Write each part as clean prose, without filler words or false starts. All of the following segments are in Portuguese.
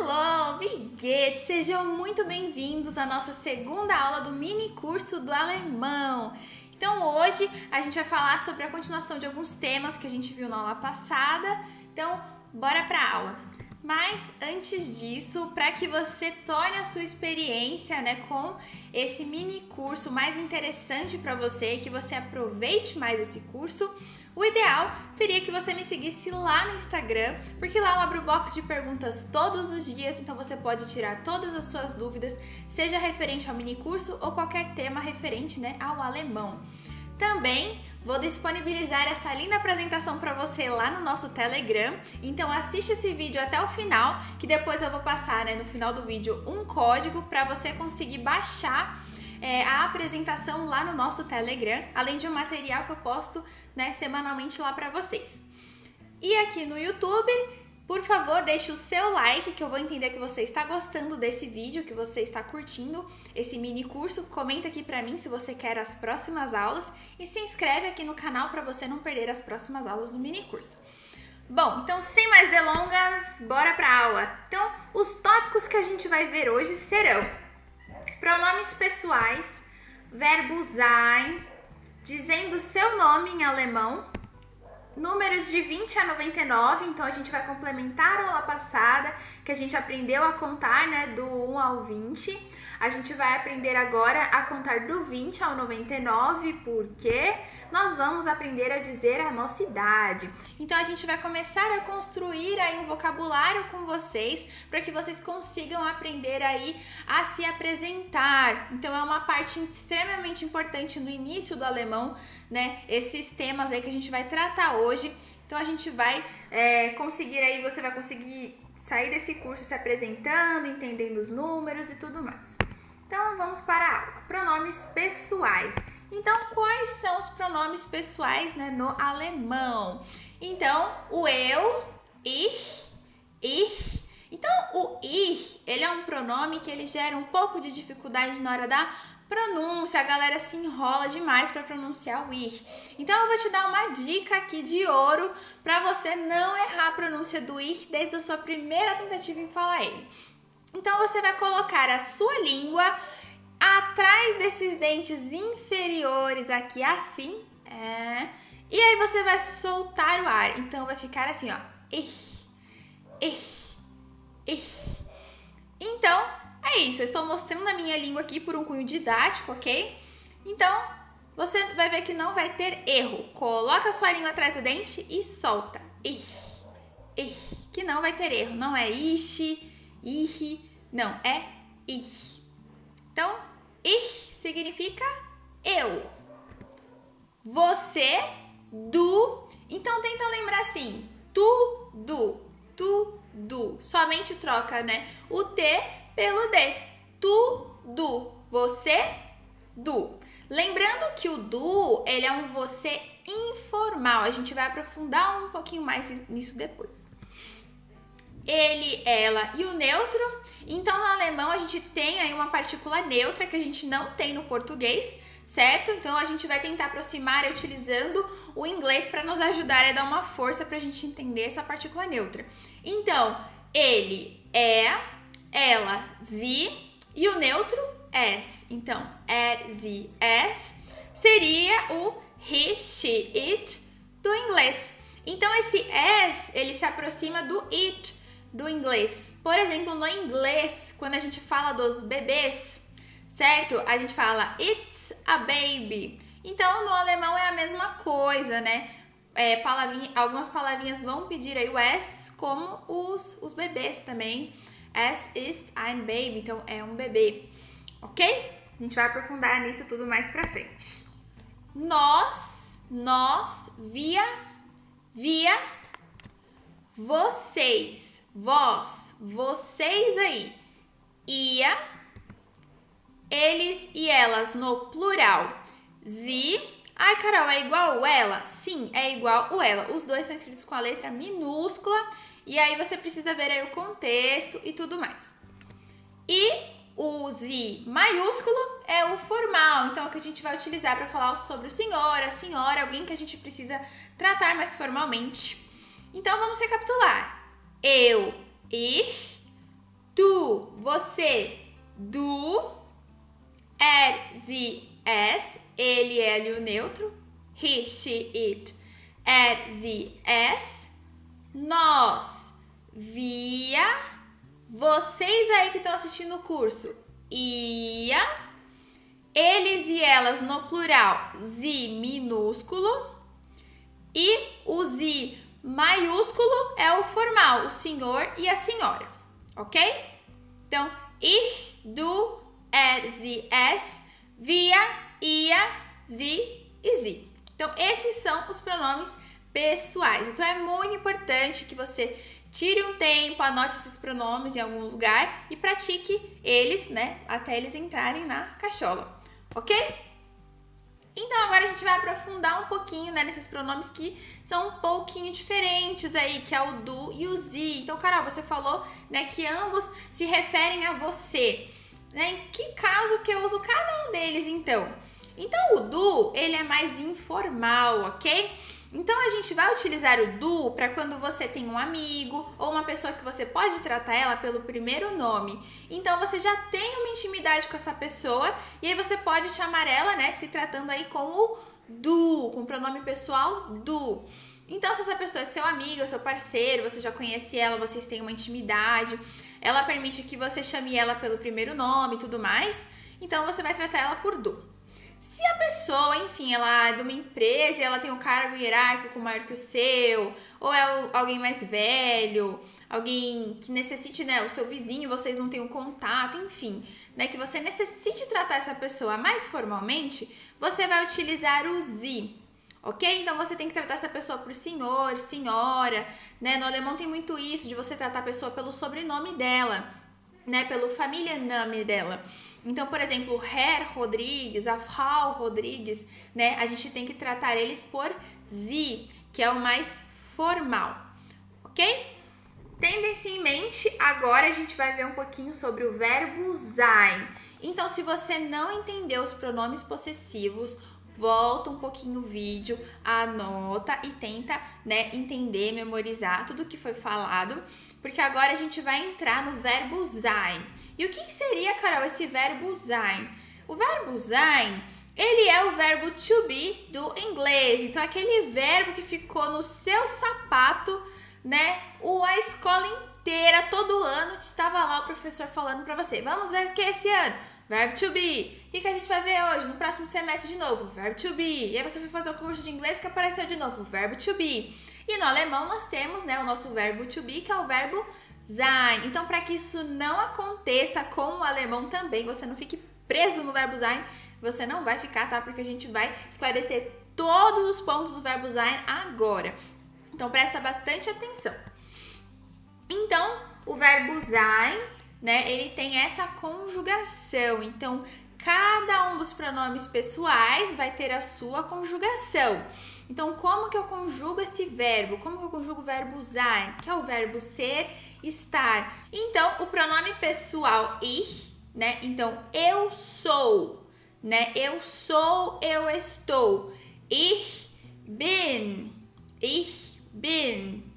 Alô, wie geht's? Sejam muito bem-vindos à nossa segunda aula do mini curso do alemão. Então hoje a gente vai falar sobre a continuação de alguns temas que a gente viu na aula passada. Então, bora para a aula. Mas antes disso, para que você torne a sua experiência, com esse mini curso mais interessante para você, que você aproveite mais esse curso, o ideal seria que você me seguisse lá no Instagram, porque lá eu abro box de perguntas todos os dias, então você pode tirar todas as suas dúvidas, seja referente ao mini curso ou qualquer tema referente, ao alemão. Também vou disponibilizar essa linda apresentação para você lá no nosso Telegram, então assiste esse vídeo até o final, que depois eu vou passar no final do vídeo um código para você conseguir baixar a apresentação lá no nosso Telegram, além de um material que eu posto semanalmente lá para vocês. E aqui no YouTube, por favor, deixe o seu like, que eu vou entender que você está gostando desse vídeo, que você está curtindo esse mini curso. Comenta aqui pra mim se você quer as próximas aulas e se inscreve aqui no canal para você não perder as próximas aulas do mini curso. Bom, então sem mais delongas, bora pra aula. Então, os tópicos que a gente vai ver hoje serão pronomes pessoais, verbo sein, dizendo seu nome em alemão, números de 20 a 99, então a gente vai complementar a aula passada, que a gente aprendeu a contar, do 1 ao 20. A gente vai aprender agora a contar do 20 ao 99, porque nós vamos aprender a dizer a nossa idade. Então a gente vai começar a construir aí um vocabulário com vocês, para que vocês consigam aprender aí a se apresentar. Então é uma parte extremamente importante no início do alemão, esses temas aí que a gente vai tratar hoje. Então a gente vai conseguir aí, você vai conseguir sair desse curso se apresentando, entendendo os números e tudo mais. Então vamos para a aula. Pronomes pessoais. Então quais são os pronomes pessoais no alemão? Então o eu, ich. Então o ich, ele é um pronome que ele gera um pouco de dificuldade na hora da pronúncia, a galera se enrola demais para pronunciar o ich. Então eu vou te dar uma dica aqui de ouro para você não errar a pronúncia do ich desde a sua primeira tentativa em falar ele. Então você vai colocar a sua língua atrás desses dentes inferiores aqui, assim, e aí você vai soltar o ar. Então vai ficar assim, ó, ich. Então é isso, eu estou mostrando a minha língua aqui por um cunho didático, ok? Então, você vai ver que não vai ter erro. Coloca a sua língua atrás do dente e solta. Ich, que não vai ter erro. Não é ich, não, é ich. Então, ich significa eu. Você, du. Então, tenta lembrar assim, tu, du. Somente troca, o T pelo D. Tu, du. Você, du. Lembrando que o du, ele é um você informal. A gente vai aprofundar um pouquinho mais nisso depois. Ele, ela e o neutro. Então, no alemão, a gente tem aí uma partícula neutra que a gente não tem no português, certo? Então, a gente vai tentar aproximar utilizando o inglês para nos ajudar a dar uma força para a gente entender essa partícula neutra. Então, ele, ela, sie, e o neutro, es. Então, sie, es, seria o he, she, it do inglês. Então, esse es, ele se aproxima do it do inglês. Por exemplo, no inglês, quando a gente fala dos bebês, certo? A gente fala, it's a baby. Então, no alemão é a mesma coisa, algumas palavrinhas vão pedir aí o es, como os bebês também. Es ist ein Baby, então é um bebê, ok? A gente vai aprofundar nisso tudo mais pra frente. Nós, via, vocês, vós, vocês aí, ia, eles e elas no plural, sie. Ai, Carol, é igual o ela? Sim, é igual o ela. Os dois são escritos com a letra minúscula e aí você precisa ver aí o contexto e tudo mais. E o sie maiúsculo é o formal, então é o que a gente vai utilizar para falar sobre o senhor, a senhora, alguém que a gente precisa tratar mais formalmente. Então vamos recapitular. Eu, ich, você, du, er, sie, es, ele, ela e o neutro, he, she, it, er, sie, es, nós, via, vocês aí que estão assistindo o curso, ia, eles e elas no plural, sie minúsculo, e o sie maiúsculo é o formal, o senhor e a senhora, ok? Então, ich, du, er, sie, es, wir, ihr, sie e sie. Então, esses são os pronomes pessoais. Então, é muito importante que você tire um tempo, anote esses pronomes em algum lugar e pratique eles, né, até eles entrarem na cachola, ok? Então, agora a gente vai aprofundar um pouquinho, né, nesses pronomes que são um pouquinho diferentes aí, que é o du e o sie. Então, Carol, você falou, né, que ambos se referem a você, né? Em que caso que eu uso cada um deles, então? Então, o du, ele é mais informal, ok? Então, a gente vai utilizar o du para quando você tem um amigo ou uma pessoa que você pode tratar ela pelo primeiro nome. Então, você já tem uma intimidade com essa pessoa e aí você pode chamar ela, né, se tratando aí com o du, com o pronome pessoal du. Então, se essa pessoa é seu amigo, seu parceiro, você já conhece ela, vocês têm uma intimidade, ela permite que você chame ela pelo primeiro nome e tudo mais, então você vai tratar ela por du. Se a pessoa, enfim, ela é de uma empresa e ela tem um cargo hierárquico maior que o seu, ou é alguém mais velho, alguém que necessite, né, o seu vizinho, vocês não têm um contato, enfim, né, que você necessite tratar essa pessoa mais formalmente, você vai utilizar o sie, ok? Então, você tem que tratar essa pessoa por senhor, senhora, né? No alemão tem muito isso, de você tratar a pessoa pelo sobrenome dela, né, pelo Familienname dela. Então, por exemplo, o Herr Rodrigues, a Frau Rodrigues, né, a gente tem que tratar eles por sie, que é o mais formal, ok? Tendo isso em mente, agora a gente vai ver um pouquinho sobre o verbo sein. Então, se você não entendeu os pronomes possessivos, volta um pouquinho o vídeo, anota e tenta, né, entender, memorizar tudo que foi falado, porque agora a gente vai entrar no verbo sein. E o que seria, Carol, esse verbo sein? O verbo sein, ele é o verbo to be do inglês. Então, aquele verbo que ficou no seu sapato, né, a escola inteira, todo ano, estava lá o professor falando para você. Vamos ver o que é esse ano? Verbo to be. O que a gente vai ver hoje, no próximo semestre de novo? Verbo to be. E aí você vai fazer o curso de inglês que apareceu de novo, verbo to be. E no alemão nós temos, né, o nosso verbo to be, que é o verbo sein. Então, para que isso não aconteça com o alemão também, você não fique preso no verbo sein, você não vai ficar, tá? Porque a gente vai esclarecer todos os pontos do verbo sein agora. Então, presta bastante atenção. Então, o verbo sein, né, ele tem essa conjugação. Então, cada um dos pronomes pessoais vai ter a sua conjugação. Então, como que eu conjugo esse verbo? Como que eu conjugo o verbo sein, que é o verbo ser, estar? Então, o pronome pessoal ich, né? Então, eu sou, né? Eu sou, eu estou. Ich bin, ich bin.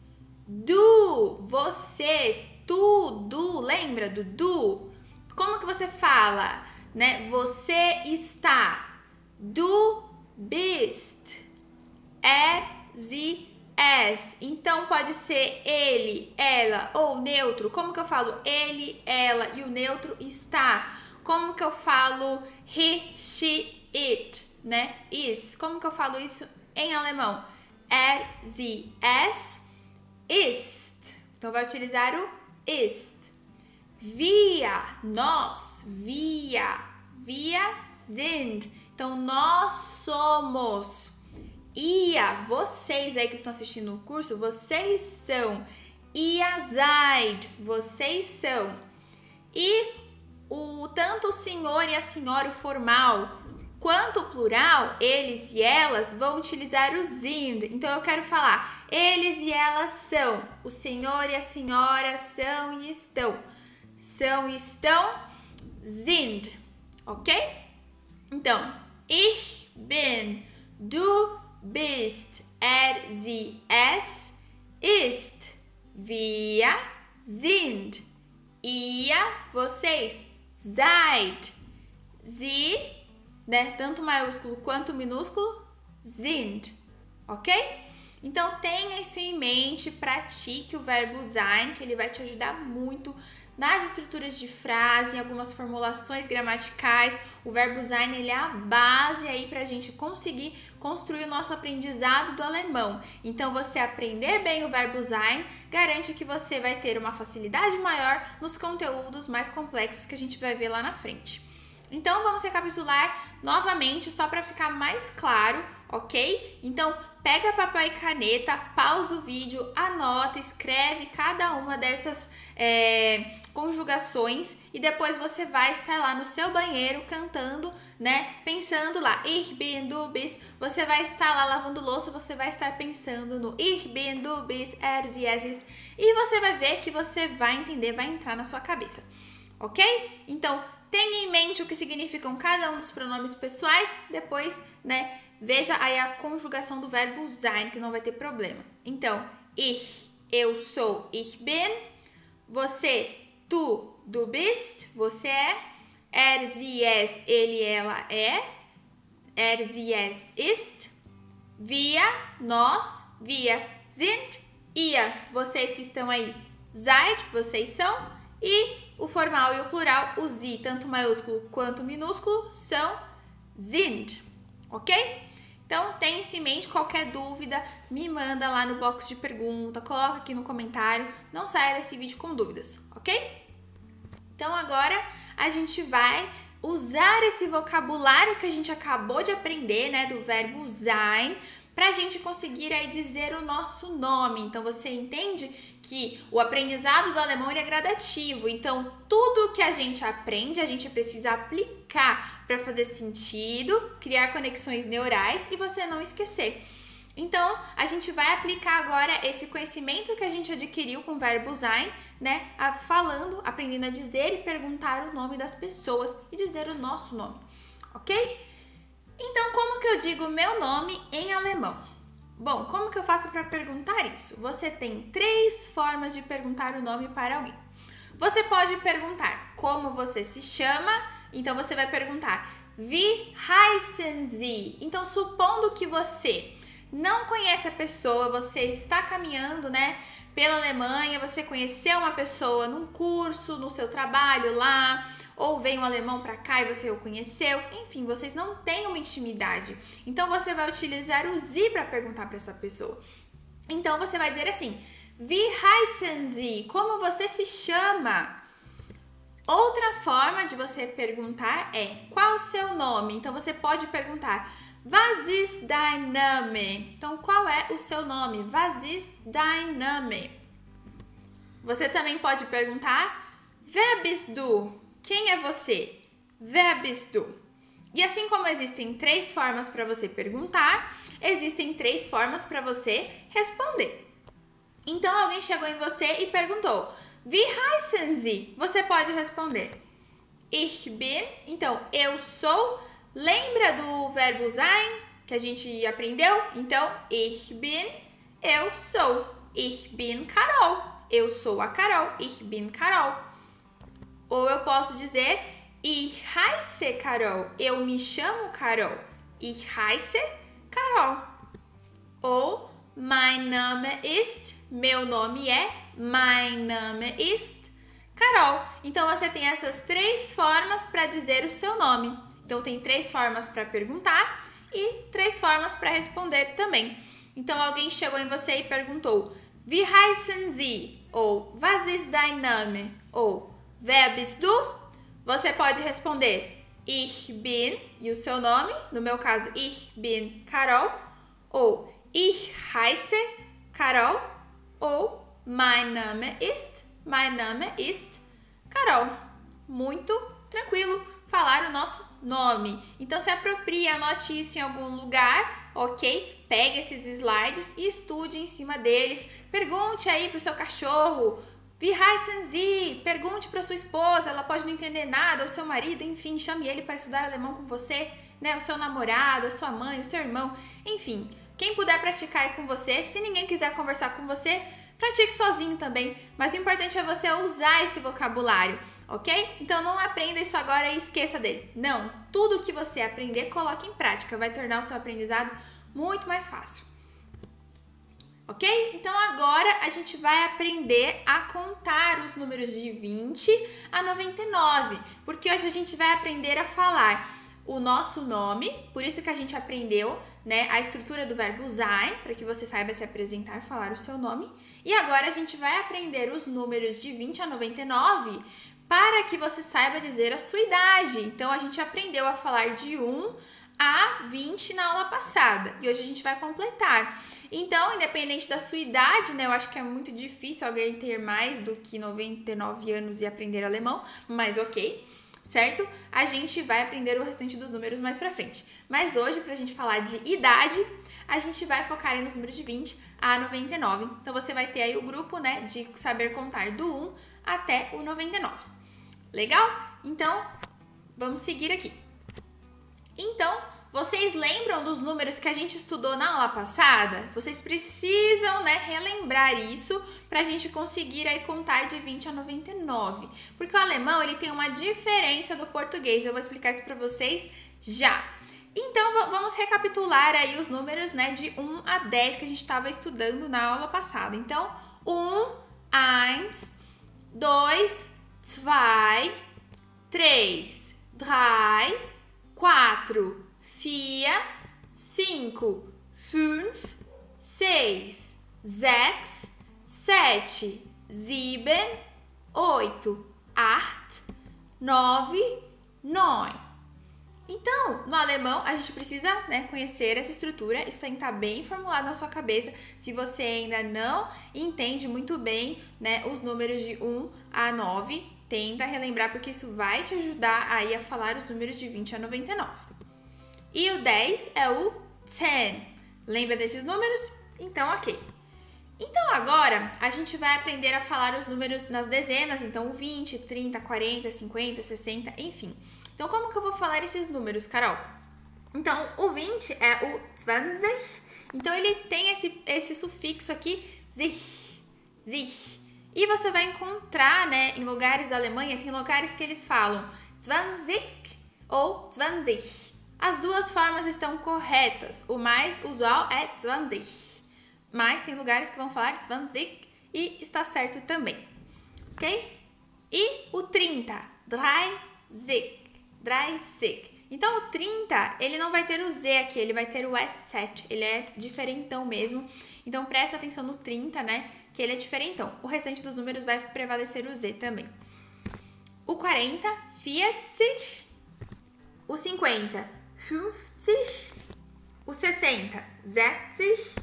Du, você, tu, du, lembra do du? Como que você fala, né? Você está. Du bist. Sie, es. Então, pode ser ele, ela ou neutro. Como que eu falo ele, ela e o neutro está? Como que eu falo he, she, it, né? Is. Como que eu falo isso em alemão? Sie, es, ist. Então, vai utilizar o ist. Wir, nós, wir sind. Então, nós somos. Ia, vocês aí que estão assistindo o curso, vocês são. Ihr seid, vocês são. E tanto o senhor e a senhora, o formal, quanto o plural, eles e elas, vão utilizar o sind. Então, eu quero falar, eles e elas são. O senhor e a senhora são e estão. São e estão, sind. Ok? Então, ich bin, du bist, sie, es, ist, wir sind, ihr Wir, vocês. Seid. Sie, né, tanto maiúsculo quanto minúsculo, sind, ok? Então, tenha isso em mente, pratique o verbo sein, que ele vai te ajudar muito nas estruturas de frase, em algumas formulações gramaticais. O verbo sein, ele é a base aí pra gente conseguir construir o nosso aprendizado do alemão. Então, você aprender bem o verbo sein garante que você vai ter uma facilidade maior nos conteúdos mais complexos que a gente vai ver lá na frente. Então, vamos recapitular novamente, só para ficar mais claro, ok? Então, pega papel e caneta, pausa o vídeo, anota, escreve cada uma dessas conjugações e depois você vai estar lá no seu banheiro cantando, né? Pensando lá, ich bin, du bist. Você vai estar lá lavando louça, você vai estar pensando no ich bin, du bist, sie, es ist. E você vai ver que você vai entender, vai entrar na sua cabeça, ok? Então, tenha em mente o que significam cada um dos pronomes pessoais, depois, né, veja aí a conjugação do verbo sein, que não vai ter problema. Então, ich, eu sou, ich bin. Você, tu, du bist, você é. Sie, es, ele, ela é. Sie, es ist. Wir, nós. Wir sind. Ihr, vocês que estão aí. Seid, vocês são. E o formal e o plural, o sie, tanto maiúsculo quanto minúsculo, são sind, ok? Então, tenha isso em mente. Qualquer dúvida, me manda lá no box de pergunta, coloca aqui no comentário, não saia desse vídeo com dúvidas, ok? Então, agora a gente vai usar esse vocabulário que a gente acabou de aprender, né, do verbo sein, para a gente conseguir aí dizer o nosso nome. Então, você entende que o aprendizado do alemão ele é gradativo. Então, tudo que a gente aprende, a gente precisa aplicar para fazer sentido, criar conexões neurais e você não esquecer. Então, a gente vai aplicar agora esse conhecimento que a gente adquiriu com o verbo sein, né? Aprendendo a dizer e perguntar o nome das pessoas e dizer o nosso nome, ok? Então, como que eu digo meu nome em alemão? Bom, como que eu faço para perguntar isso? Você tem 3 formas de perguntar o nome para alguém. Você pode perguntar como você se chama, então você vai perguntar Wie heißen Sie? Então, supondo que você não conhece a pessoa, você está caminhando, né, pela Alemanha, você conheceu uma pessoa num curso, no seu trabalho lá, ou veio um alemão para cá e você o conheceu, enfim, vocês não têm uma intimidade. Então, você vai utilizar o Sie para perguntar para essa pessoa. Então, você vai dizer assim, Wie heißen Sie? Como você se chama? Outra forma de você perguntar é, qual o seu nome? Então, você pode perguntar, Was ist dein Name? Então, qual é o seu nome? Was ist dein Name? Você também pode perguntar, Wer bist du? Quem é você? Wer bist du? E assim como existem 3 formas para você perguntar, existem 3 formas para você responder. Então, alguém chegou em você e perguntou, Wie heißen Sie? Você pode responder, Ich bin. Então, eu sou. Lembra do verbo sein que a gente aprendeu? Então, Ich bin, eu sou. Ich bin Carol. Eu sou a Carol. Ich bin Carol. Ou eu posso dizer, Ich heiße Carol. Eu me chamo Carol. Ich heiße Carol. Ou, Mein Name ist. Meu nome é. Mein Name ist Carol. Então, você tem essas 3 formas para dizer o seu nome. Então, tem 3 formas para perguntar e 3 formas para responder também. Então, alguém chegou em você e perguntou, Wie heißen Sie? Ou, Was ist dein Name? Ou, Wer bist du? Você pode responder Ich bin e o seu nome, no meu caso Ich bin Carol, ou Ich heiße Carol, ou Mein Name ist Carol. Muito tranquilo falar o nosso nome. Então se aproprie, anote isso em algum lugar, ok? Pegue esses slides e estude em cima deles. Pergunte aí pro seu cachorro, Wie heißen Sie? Pergunte para sua esposa, ela pode não entender nada, ou seu marido, enfim, chame ele para estudar alemão com você, né? O seu namorado, a sua mãe, o seu irmão, enfim. Quem puder praticar aí com você, se ninguém quiser conversar com você, pratique sozinho também, mas o importante é você usar esse vocabulário, ok? Então não aprenda isso agora e esqueça dele. Não, tudo que você aprender, coloque em prática, vai tornar o seu aprendizado muito mais fácil. Ok? Então agora a gente vai aprender a contar os números de 20 a 99, porque hoje a gente vai aprender a falar o nosso nome, por isso que a gente aprendeu, né, a estrutura do verbo sein, para que você saiba se apresentar, falar o seu nome. E agora a gente vai aprender os números de 20 a 99 para que você saiba dizer a sua idade. Então a gente aprendeu a falar de 1 a 20 na aula passada e hoje a gente vai completar. Então, independente da sua idade, né, eu acho que é muito difícil alguém ter mais do que 99 anos e aprender alemão, mas ok, certo? A gente vai aprender o restante dos números mais pra frente. Mas hoje, pra gente falar de idade, a gente vai focar aí nos números de 20 a 99. Então, você vai ter aí o grupo, né, de saber contar do 1 até o 99. Legal? Então, vamos seguir aqui. Então, vocês lembram dos números que a gente estudou na aula passada? Vocês precisam, né, relembrar isso para a gente conseguir aí contar de 20 a 99. Porque o alemão, ele tem uma diferença do português. Eu vou explicar isso para vocês já. Então, vamos recapitular aí os números, né, de 1 a 10 que a gente estava estudando na aula passada. Então, 1, 2, 2, 3, 4, 5, 6, 7, 8, 9. Então, no alemão, a gente precisa, né, conhecer essa estrutura. Isso tem que estar bem formulado na sua cabeça. Se você ainda não entende muito bem, né, os números de 1 a 9, tenta relembrar, porque isso vai te ajudar aí a falar os números de 20 a 99. E o 10 é o 10. Lembra desses números? Então, ok. Então, agora, a gente vai aprender a falar os números nas dezenas. Então, o 20, 30, 40, 50, 60, enfim. Então, como que eu vou falar esses números, Carol? Então, o 20 é o 20. Então, ele tem esse sufixo aqui, sich, sich. E você vai encontrar, né, em lugares da Alemanha, tem lugares que eles falam 20 ou 20. As duas formas estão corretas. O mais usual é 20. Mas tem lugares que vão falar 20 e está certo também. Ok? E o 30. 30. Então, o 30, ele não vai ter o Z aqui, ele vai ter o S7. Ele é diferentão mesmo. Então, presta atenção no 30, né? Que ele é diferentão. O restante dos números vai prevalecer o Z também. O 40, 40. O 50, 50. O 60, 60.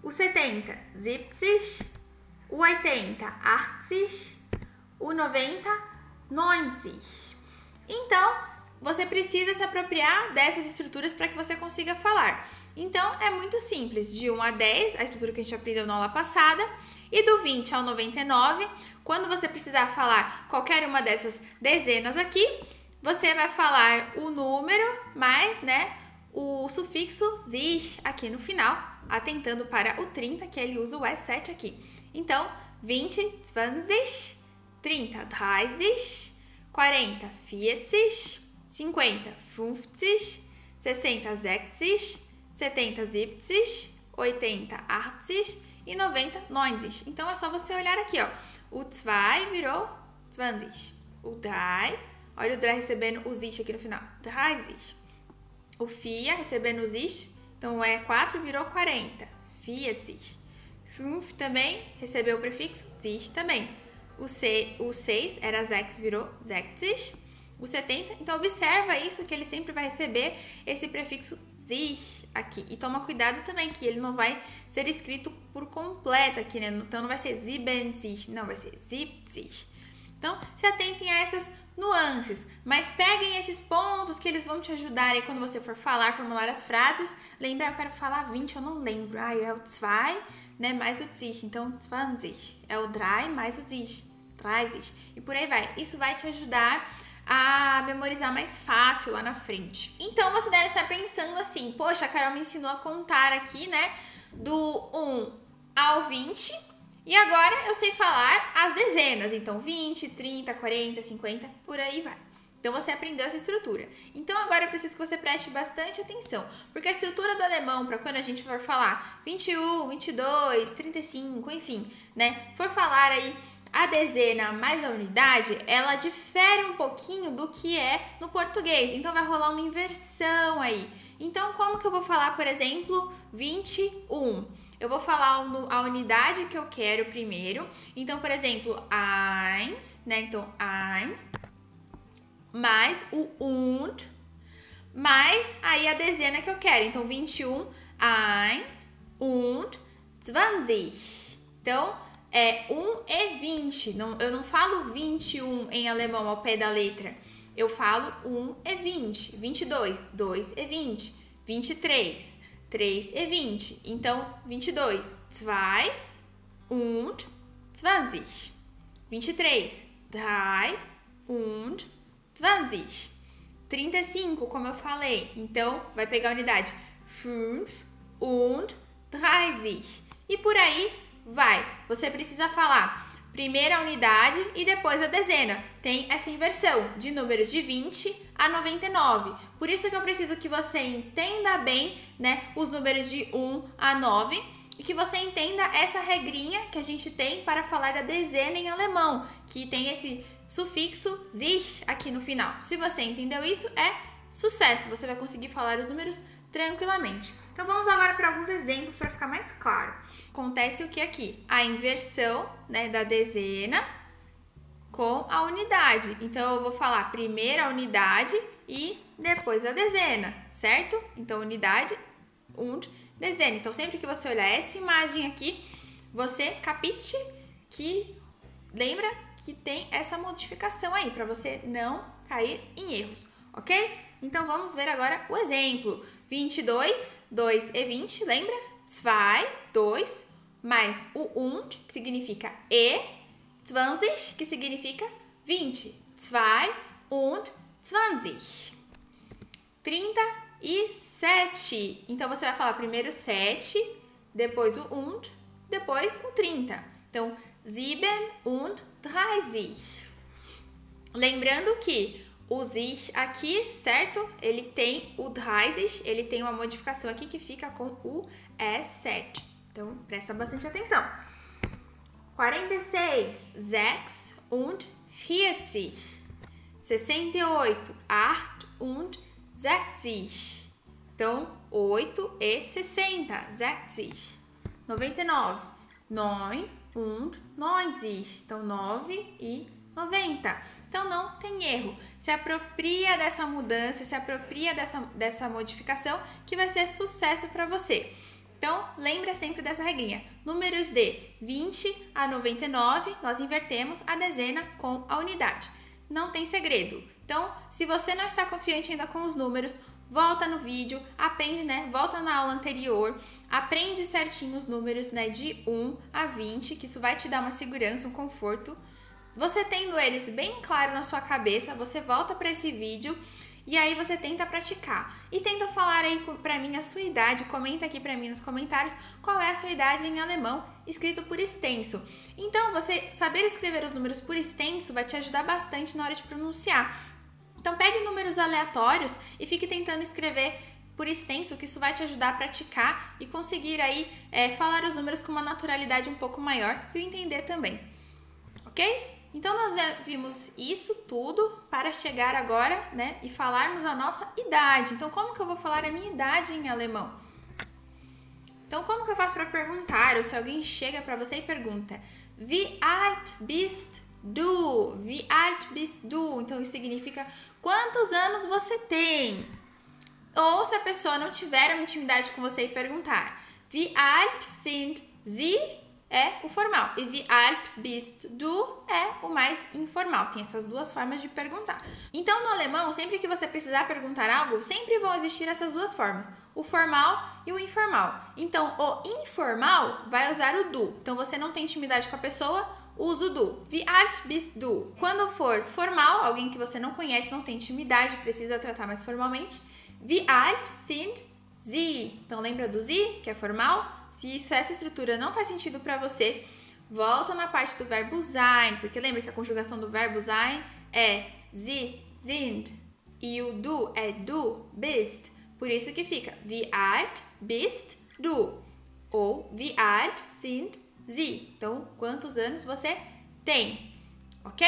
O 70, 70. O 80, 80. O 90, 90. Então, você precisa se apropriar dessas estruturas para que você consiga falar. Então, é muito simples. De 1 a 10, a estrutura que a gente aprendeu na aula passada. E do 20 ao 99, quando você precisar falar qualquer uma dessas dezenas aqui, você vai falar o número mais, né, o sufixo sich aqui no final, atentando para o 30, que ele usa o S7 aqui. Então, 20, 20, 30, 30, 40, 40, 50, 50, 60, 60, 70, 70, 80, 80 e 90, 90. Então, é só você olhar aqui, ó. O 2 virou 20. O 3, olha o 3 recebendo o sich aqui no final. 30. O 4 recebendo o sich, então o E4 virou 40. 40. 5 também recebeu o prefixo sich também. O 6 era 6, virou 60. O 70, então observa isso, que ele sempre vai receber esse prefixo sich aqui. E toma cuidado também que ele não vai ser escrito por completo aqui, né? Então não vai ser 70, não, vai ser 70. Então, se atentem a essas nuances, mas peguem esses pontos que eles vão te ajudar aí quando você for falar, formular as frases. Lembra, eu quero falar 20, eu não lembro. Ah, é o 2, né, mais o sich. Então, 20. É o 3 mais o sich. 30. E por aí vai. Isso vai te ajudar a memorizar mais fácil lá na frente. Então, você deve estar pensando assim, poxa, a Carol me ensinou a contar aqui, né, do 1 ao 20, E agora eu sei falar as dezenas, então 20, 30, 40, 50, por aí vai. Então você aprendeu essa estrutura. Então agora eu preciso que você preste bastante atenção, porque a estrutura do alemão, para quando a gente for falar 21, 22, 35, enfim, né, for falar aí a dezena mais a unidade, ela difere um pouquinho do que é no português. Então vai rolar uma inversão aí. Então como que eu vou falar, por exemplo, 21? Eu vou falar a unidade que eu quero primeiro. Então, por exemplo, eins, né? Então, ein, mais o und, mais aí a dezena que eu quero. Então, 21, eins und 20. Então, 1 e 20. Eu não falo 21 em alemão ao pé da letra. Eu falo 1 e 20. 22, 2 e 20. 23, 3 e 20. Então, 22, 2 und 20. 23, 3 und 20. 35, como eu falei. Então, vai pegar a unidade 5 und 30. E por aí vai. Você precisa falar primeiro a unidade e depois a dezena. Tem essa inversão de números de 20 a 99. Por isso que eu preciso que você entenda bem, né, os números de 1 a 9 e que você entenda essa regrinha que a gente tem para falar da dezena em alemão, que tem esse sufixo sich aqui no final. Se você entendeu isso, é sucesso. Você vai conseguir falar os números tranquilamente. Então vamos agora para alguns exemplos para ficar mais claro. Acontece o que aqui? A inversão, né, da dezena com a unidade. Então eu vou falar primeiro a unidade e depois a dezena, certo? Então unidade und dezena. Então sempre que você olhar essa imagem aqui, você capite que lembra que tem essa modificação aí para você não cair em erros, ok? Então vamos ver agora o exemplo. 22, 2 e 20, lembra? 2, 2, mais o und, que significa e, 20, que significa 20. 2 und 20. 37. Então, você vai falar primeiro 7, depois o und, depois o 30. Então, 7 und 30. Lembrando que o sich aqui, certo? Ele tem o 30, ele tem uma modificação aqui que fica com o S7. Então, presta bastante atenção. 46, 6 und 40. 68, 8 und 60. Então, 8 e 60, 60. 99, 9 und 90. Então, 9 e 90. Então, não tem erro. Se apropria dessa mudança, se apropria dessa modificação, que vai ser sucesso para você. Então, lembra sempre dessa regrinha. Números de 20 a 99, nós invertemos a dezena com a unidade. Não tem segredo. Então, se você não está confiante ainda com os números, volta no vídeo, aprende, né? Volta na aula anterior, aprende certinho os números, né? De 1 a 20, que isso vai te dar uma segurança, um conforto. Você tendo eles bem claro na sua cabeça, você volta para esse vídeo e aí você tenta praticar. E tenta falar aí para mim a sua idade, comenta aqui para mim nos comentários qual é a sua idade em alemão, escrito por extenso. Então, você saber escrever os números por extenso vai te ajudar bastante na hora de pronunciar. Então, pegue números aleatórios e fique tentando escrever por extenso, que isso vai te ajudar a praticar e conseguir aí falar os números com uma naturalidade um pouco maior e entender também. Ok? Então, nós vimos isso tudo para chegar agora, né, e falarmos a nossa idade. Então, como que eu vou falar a minha idade em alemão? Então, como que eu faço para perguntar? Ou se alguém chega para você e pergunta, Wie alt bist du? Wie alt bist du? Então, isso significa quantos anos você tem? Ou se a pessoa não tiver uma intimidade com você e perguntar, Wie alt sind Sie? É o formal. E wie alt bist du é o mais informal. Tem essas duas formas de perguntar. Então, no alemão, sempre que você precisar perguntar algo, sempre vão existir essas duas formas. O formal e o informal. Então, o informal vai usar o du. Então, você não tem intimidade com a pessoa, usa o du. Wie alt bist du? Quando for formal, alguém que você não conhece, não tem intimidade, precisa tratar mais formalmente. Wie alt sind Sie? Então, lembra do Sie, que é formal? Se essa estrutura não faz sentido para você, volta na parte do verbo sein, porque lembra que a conjugação do verbo sein é sie, sind, e o du é du, bist. Por isso que fica wie alt bist du, ou wie alt sind sie. Então, quantos anos você tem, ok?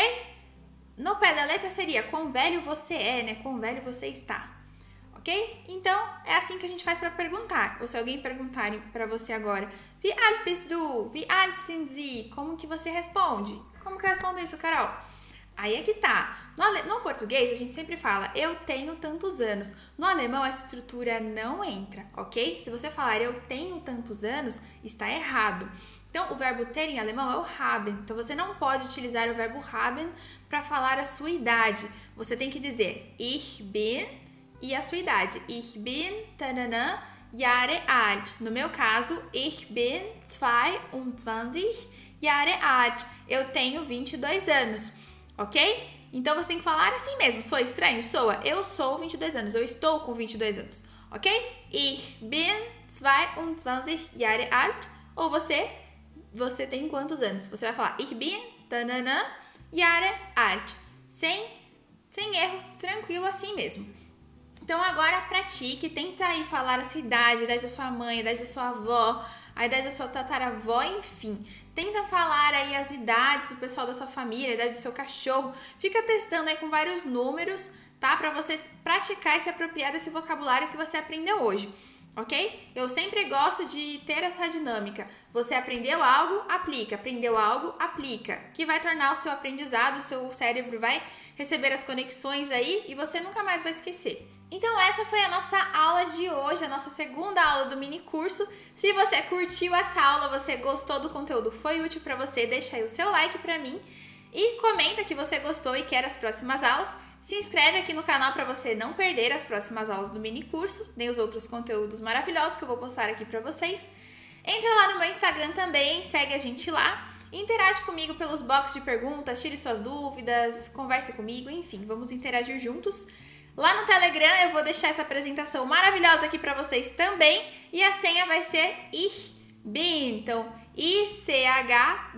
No pé da letra seria quão velho você é, né? Quão velho você está, ok? Então, é assim que a gente faz para perguntar. Ou se alguém perguntar para você agora, wie alt bist du? Wie alt sind sie? Como que você responde? Como que eu respondo isso, Carol? Aí é que tá. No português, a gente sempre fala, eu tenho tantos anos. No alemão, essa estrutura não entra, ok? Se você falar, eu tenho tantos anos, está errado. Então, o verbo ter em alemão é o haben. Então, você não pode utilizar o verbo haben para falar a sua idade. Você tem que dizer ich bin e a sua idade. Ich bin, tanana, Jahre alt. No meu caso, ich bin 22 Jahre alt. Eu tenho 22 anos. Ok? Então, você tem que falar assim mesmo. Sou estranho? Soa. Eu sou 22 anos. Eu estou com 22 anos. Ok? Ich bin 22 Jahre alt. Ou você tem quantos anos? Você vai falar ich bin, tanana, Jahre alt. Sem erro. Tranquilo assim mesmo. Então, agora pratique. Tenta aí falar a sua idade, a idade da sua mãe, a idade da sua avó, a idade da sua tataravó, enfim. Tenta falar aí as idades do pessoal da sua família, a idade do seu cachorro. Fica testando aí com vários números, tá? Pra você praticar e se apropriar desse vocabulário que você aprendeu hoje, ok? Eu sempre gosto de ter essa dinâmica. Você aprendeu algo, aplica. Aprendeu algo, aplica. Que vai tornar o seu aprendizado, o seu cérebro vai receber as conexões aí e você nunca mais vai esquecer. Então essa foi a nossa aula de hoje, a nossa segunda aula do mini curso. Se você curtiu essa aula, você gostou do conteúdo, foi útil para você, deixa aí o seu like para mim e comenta que você gostou e quer as próximas aulas. Se inscreve aqui no canal para você não perder as próximas aulas do mini curso, nem os outros conteúdos maravilhosos que eu vou postar aqui para vocês. Entra lá no meu Instagram também, segue a gente lá. Interage comigo pelos boxes de perguntas, tire suas dúvidas, converse comigo, enfim, vamos interagir juntos. Lá no Telegram eu vou deixar essa apresentação maravilhosa aqui para vocês também. E a senha vai ser Ich bin. Então, I-C-H-B-I-N.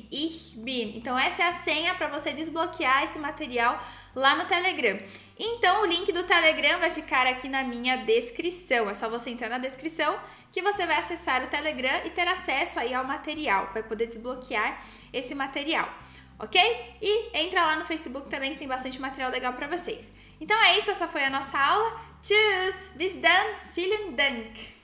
Ich bin. Então, essa é a senha para você desbloquear esse material lá no Telegram. Então, o link do Telegram vai ficar aqui na minha descrição. É só você entrar na descrição que você vai acessar o Telegram e ter acesso aí ao material. Vai poder desbloquear esse material. Ok? E entra lá no Facebook também que tem bastante material legal para vocês. Então é isso, essa foi a nossa aula. Tschüss, bis dann, vielen Dank!